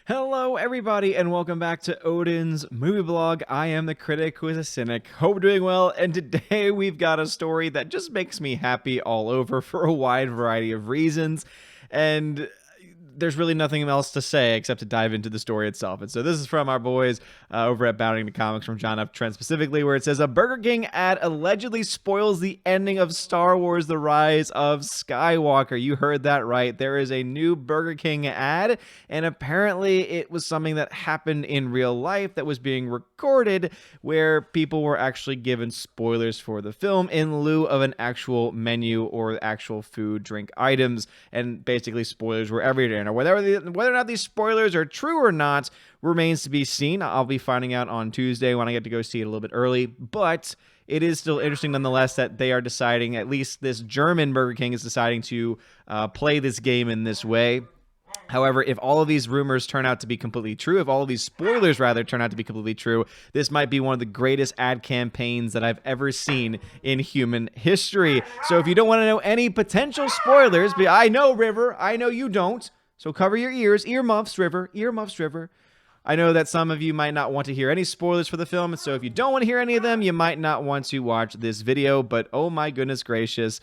Hello, everybody, and welcome back to Odin's movie blog. I am the critic who is a cynic. Hope you're doing well, and today we've got a story that just makes me happy all over for a wide variety of reasons. And there's really nothing else to say except to dive into the story itself. And so this is from our boys over at Bounding to Comics, from John F. Trent specifically, where it says, a Burger King ad allegedly spoils the ending of Star Wars The Rise of Skywalker. You heard that right. There is a new Burger King ad, and apparently it was something that happened in real life that was being recorded, where people were actually given spoilers for the film in lieu of an actual menu or actual food, drink items, and basically spoilers were everywhere. Now, whether or not these spoilers are true or not remains to be seen. I'll be finding out on Tuesday when I get to go see it a little bit early, but it is still interesting nonetheless that they are deciding, at least this German Burger King is deciding to play this game in this way. However, if all of these rumors turn out to be completely true, if all of these spoilers rather turn out to be completely true, this might be one of the greatest ad campaigns that I've ever seen in human history. So if you don't want to know any potential spoilers, I know, River, I know you don't. So cover your ears, earmuffs, River, earmuffs, River. I know that some of you might not want to hear any spoilers for the film, and so if you don't want to hear any of them, you might not want to watch this video, but oh my goodness gracious.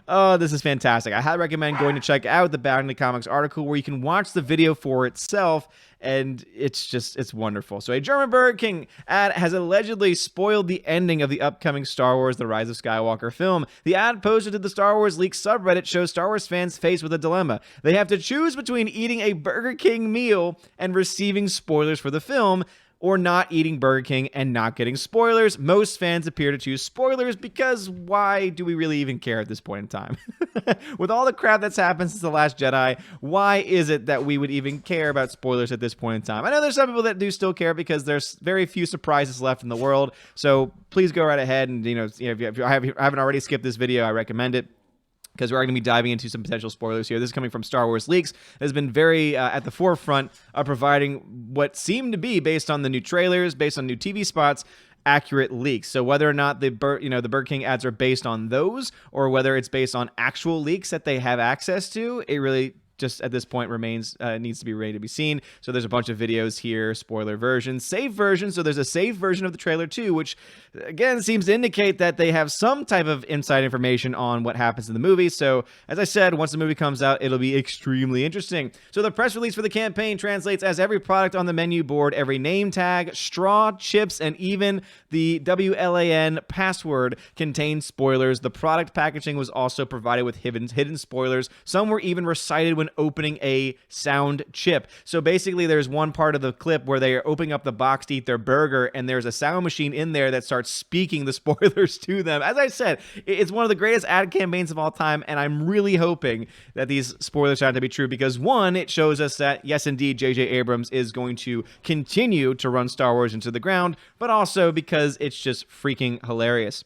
Oh, this is fantastic. I highly recommend going to check out the Bounding to Comics article where you can watch the video for itself, and it's wonderful. So a German Burger King ad has allegedly spoiled the ending of the upcoming Star Wars The Rise of Skywalker film. The ad posted to the Star Wars Leaks subreddit shows Star Wars fans faced with a dilemma. They have to choose between eating a Burger King meal and receiving spoilers for the film, or not eating Burger King and not getting spoilers. Most fans appear to choose spoilers because why do we really even care at this point in time? With all the crap that's happened since The Last Jedi, why is it that we would even care about spoilers at this point in time? I know there's some people that do still care because there's very few surprises left in the world, so please go right ahead and, if you haven't already skipped this video, I recommend it, because we're going to be diving into some potential spoilers here. This is coming from Star Wars Leaks. It has been very at the forefront of providing what seem to be, based on the new trailers, based on new TV spots, accurate leaks. So whether or not the Burger King ads are based on those, or whether it's based on actual leaks that they have access to, it really just at this point remains needs to be ready to be seen. So there's a bunch of videos here, spoiler versions, safe versions. So there's a safe version of the trailer too, which again seems to indicate that they have some type of inside information on what happens in the movie. So as I said, once the movie comes out, it'll be extremely interesting. So the press release for the campaign translates as every product on the menu board, every name tag, straw, chips, and even the WLAN password contained spoilers. The product packaging was also provided with hidden spoilers. Some were even recited when opening a sound chip. So basically there's one part of the clip where they are opening up the box to eat their burger, and there's a sound machine in there that starts speaking the spoilers to them. As I said, it's one of the greatest ad campaigns of all time, and I'm really hoping that these spoilers turn out to be true, because one, it shows us that yes indeed J.J. Abrams is going to continue to run Star Wars into the ground, but also because it's just freaking hilarious.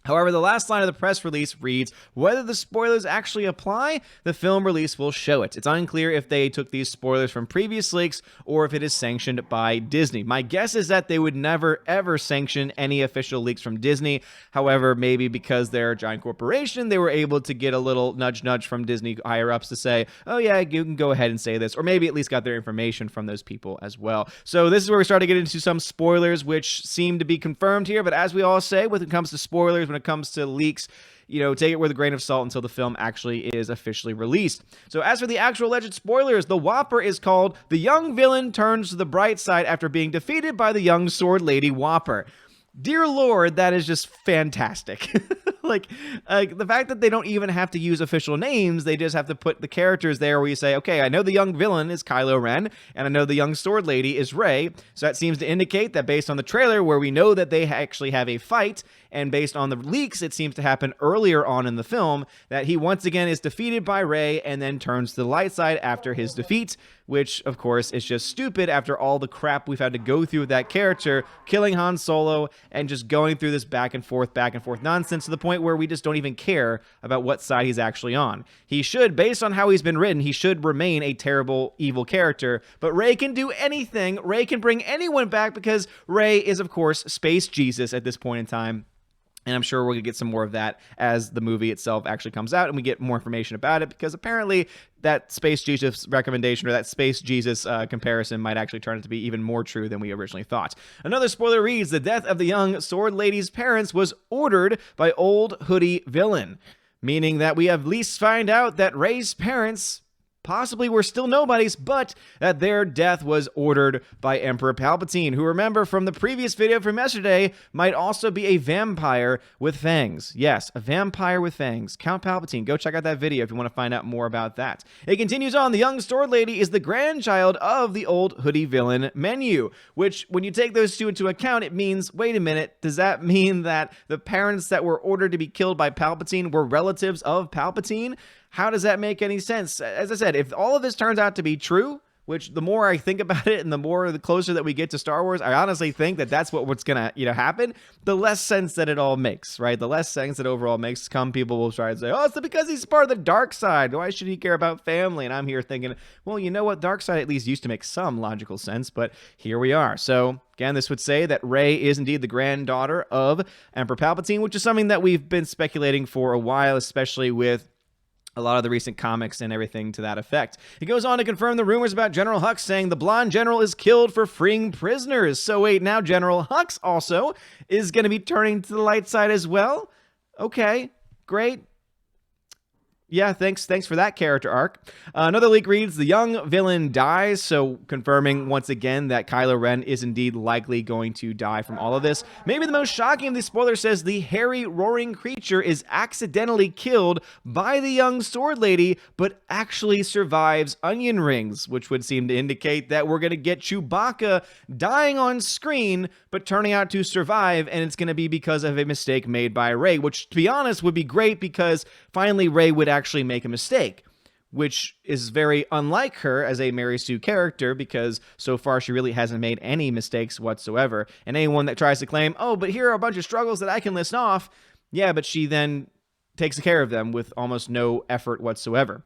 However, the last line of the press release reads, whether the spoilers actually apply, the film release will show it. It's unclear if they took these spoilers from previous leaks or if it is sanctioned by Disney. My guess is that they would never, ever sanction any official leaks from Disney. However, maybe because they're a giant corporation, they were able to get a little nudge from Disney higher-ups to say, oh yeah, you can go ahead and say this, or maybe at least got their information from those people as well. So this is where we start to get into some spoilers, which seem to be confirmed here, but as we all say, when it comes to spoilers, when it comes to leaks, take it with a grain of salt until the film actually is officially released. So as for the actual alleged spoilers, the Whopper is called "The Young Villain Turns to the Bright Side After Being Defeated by the Young Sword Lady Whopper." Dear Lord, that is just fantastic. The fact that they don't even have to use official names, they just have to put the characters there where you say, okay, I know the young villain is Kylo Ren, and I know the young sword lady is Rey. So that seems to indicate that based on the trailer where we know that they actually have a fight, and based on the leaks, it seems to happen earlier on in the film, that he once again is defeated by Rey and then turns to the light side after his defeat, which of course is just stupid after all the crap we've had to go through with that character, killing Han Solo and just going through this back and forth nonsense to the point where we just don't even care about what side he's actually on. He should, based on how he's been written, he should remain a terrible, evil character, but Rey can do anything. Rey can bring anyone back because Rey is, of course, Space Jesus at this point in time. And I'm sure we're going to get some more of that as the movie itself actually comes out and we get more information about it, because apparently that Space Jesus recommendation, or that Space Jesus comparison, might actually turn out to be even more true than we originally thought. Another spoiler reads, the death of the young sword lady's parents was ordered by old hoodie villain, meaning that we at least find out that Rey's parents possibly were still nobodies, but that their death was ordered by Emperor Palpatine, who, remember from the previous video from yesterday, might also be a vampire with fangs. Yes, a vampire with fangs. Count Palpatine. Go check out that video if you want to find out more about that. It continues on. The young sword lady is the grandchild of the old hoodie villain Menu, which, when you take those two into account, it means, wait a minute, does that mean that the parents that were ordered to be killed by Palpatine were relatives of Palpatine? How does that make any sense? As I said, if all of this turns out to be true, which the more I think about it and the closer that we get to Star Wars, I honestly think that that's what's going to happen, the less sense that it all makes, right? The less sense it overall makes. Some people will try and say, oh, it's because he's part of the dark side. Why should he care about family? And I'm here thinking, well, you know what? Dark side at least used to make some logical sense, but here we are. So again, this would say that Rey is indeed the granddaughter of Emperor Palpatine, which is something that we've been speculating for a while, especially with a lot of the recent comics and everything to that effect. He goes on to confirm the rumors about General Hux, saying the blonde general is killed for freeing prisoners. So wait, now General Hux also is going to be turning to the light side as well? Okay, great. Yeah, thanks for that character arc. Another leak reads, the young villain dies, so confirming once again that Kylo Ren is indeed likely going to die from all of this. Maybe the most shocking of these spoilers says the hairy, roaring creature is accidentally killed by the young sword lady, but actually survives onion rings, which would seem to indicate that we're going to get Chewbacca dying on screen, but turning out to survive, and it's going to be because of a mistake made by Rey, which, to be honest, would be great, because finally Rey would actually make a mistake, which is very unlike her as a Mary Sue character, because so far she really hasn't made any mistakes whatsoever. And anyone that tries to claim, oh, but here are a bunch of struggles that I can list off, yeah, but she then takes care of them with almost no effort whatsoever.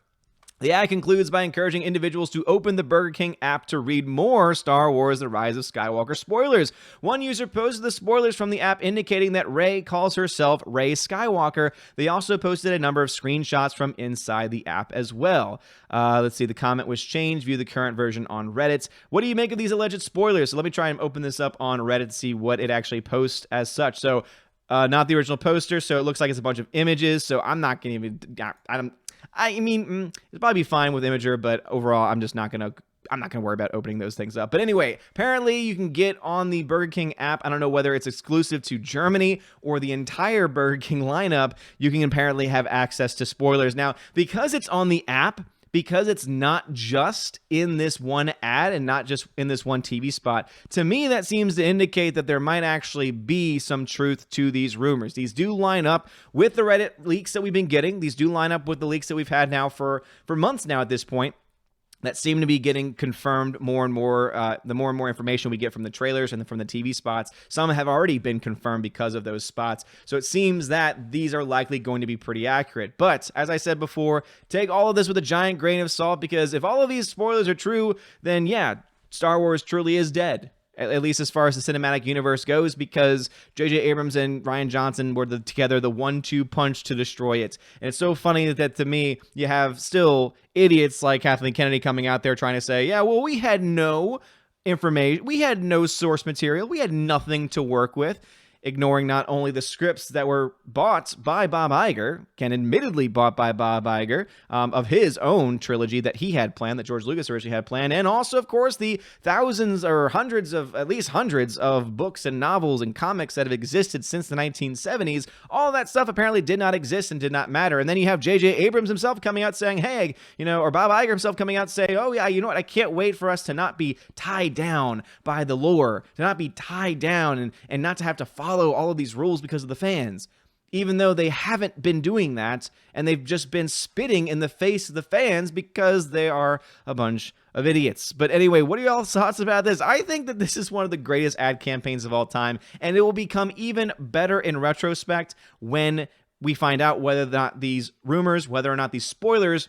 The ad concludes by encouraging individuals to open the Burger King app to read more Star Wars: The Rise of Skywalker spoilers. One user posted the spoilers from the app indicating that Rey calls herself Rey Skywalker. They also posted a number of screenshots from inside the app as well. Let's see, the comment was changed. View the current version on Reddit. What do you make of these alleged spoilers? So let me try and open this up on Reddit to see what it actually posts as such. So not the original poster, so it looks like it's a bunch of images, so I'm not going to even... I mean, it'd probably be fine with Imager, but overall, I'm not going to worry about opening those things up. But anyway, apparently you can get on the Burger King app. I don't know whether it's exclusive to Germany or the entire Burger King lineup. You can apparently have access to spoilers. Now, because it's on the app, because it's not just in this one ad and not just in this one TV spot, to me that seems to indicate that there might actually be some truth to these rumors. These do line up with the Reddit leaks that we've been getting. These do line up with the leaks that we've had now for months now at this point, that seem to be getting confirmed more and more. The more and more information we get from the trailers and from the TV spots, some have already been confirmed because of those spots. So it seems that these are likely going to be pretty accurate. But as I said before, take all of this with a giant grain of salt, because if all of these spoilers are true, then yeah, Star Wars truly is dead. At least as far as the cinematic universe goes, because J.J. Abrams and Rian Johnson were together the 1-2 punch to destroy it. And it's so funny that to me, you have still idiots like Kathleen Kennedy coming out there trying to say, yeah, well, we had no information, we had no source material, we had nothing to work with, ignoring not only the scripts that were bought by Bob Iger, admittedly bought by Bob Iger, of his own trilogy that he had planned, that George Lucas originally had planned, and also, of course, the thousands or at least hundreds of books and novels and comics that have existed since the 1970s. All that stuff apparently did not exist and did not matter. And then you have J.J. Abrams himself coming out saying, hey, or Bob Iger himself coming out saying, oh yeah, you know what, I can't wait for us to not be tied down by the lore, to not be tied down and not to have to follow all of these rules because of the fans, even though they haven't been doing that, and they've just been spitting in the face of the fans because they are a bunch of idiots. But anyway, what are y'all's thoughts about this? I think that this is one of the greatest ad campaigns of all time, and it will become even better in retrospect when we find out whether or not these rumors, whether or not these spoilers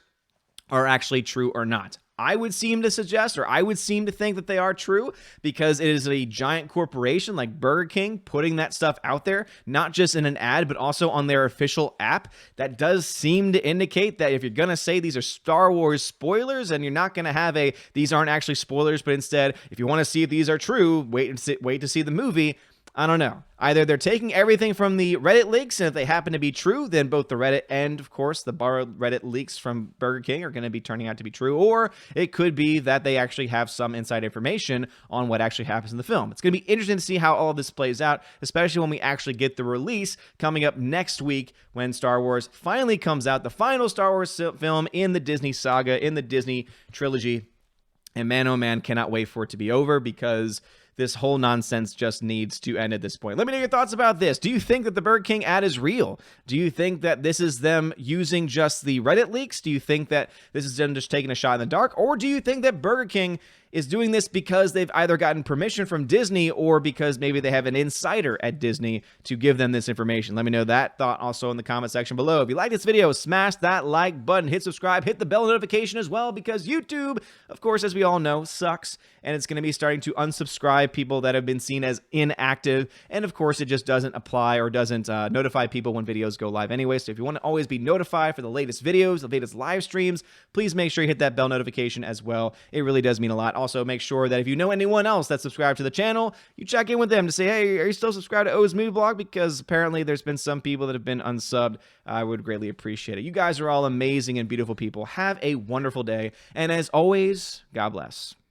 are actually true or not. I would seem to suggest, or I would seem to think that they are true, because it is a giant corporation like Burger King putting that stuff out there, not just in an ad, but also on their official app. That does seem to indicate that if you're going to say these are Star Wars spoilers, and you're not going to have these aren't actually spoilers, but instead, if you want to see if these are true, wait to see the movie. I don't know. Either they're taking everything from the Reddit leaks, and if they happen to be true, then both the Reddit and, of course, the borrowed Reddit leaks from Burger King are going to be turning out to be true, or it could be that they actually have some inside information on what actually happens in the film. It's going to be interesting to see how all of this plays out, especially when we actually get the release coming up next week when Star Wars finally comes out, the final Star Wars film in the Disney saga, in the Disney trilogy. And man, oh man, cannot wait for it to be over, because this whole nonsense just needs to end at this point. Let me know your thoughts about this. Do you think that the Burger King ad is real? Do you think that this is them using just the Reddit leaks? Do you think that this is them just taking a shot in the dark? Or do you think that Burger King is doing this because they've either gotten permission from Disney, or because maybe they have an insider at Disney to give them this information? Let me know that thought also in the comment section below. If you like this video, smash that like button, hit subscribe, hit the bell notification as well, because YouTube, of course, as we all know, sucks, and it's going to be starting to unsubscribe people that have been seen as inactive, and of course, it just doesn't apply or doesn't notify people when videos go live anyway. So if you want to always be notified for the latest videos, the latest live streams, please make sure you hit that bell notification as well. It really does mean a lot. Also, make sure that if you know anyone else that's subscribed to the channel, you check in with them to say, hey, are you still subscribed to O's Movie Blog? Because apparently there's been some people that have been unsubbed. I would greatly appreciate it. You guys are all amazing and beautiful people. Have a wonderful day. And as always, God bless.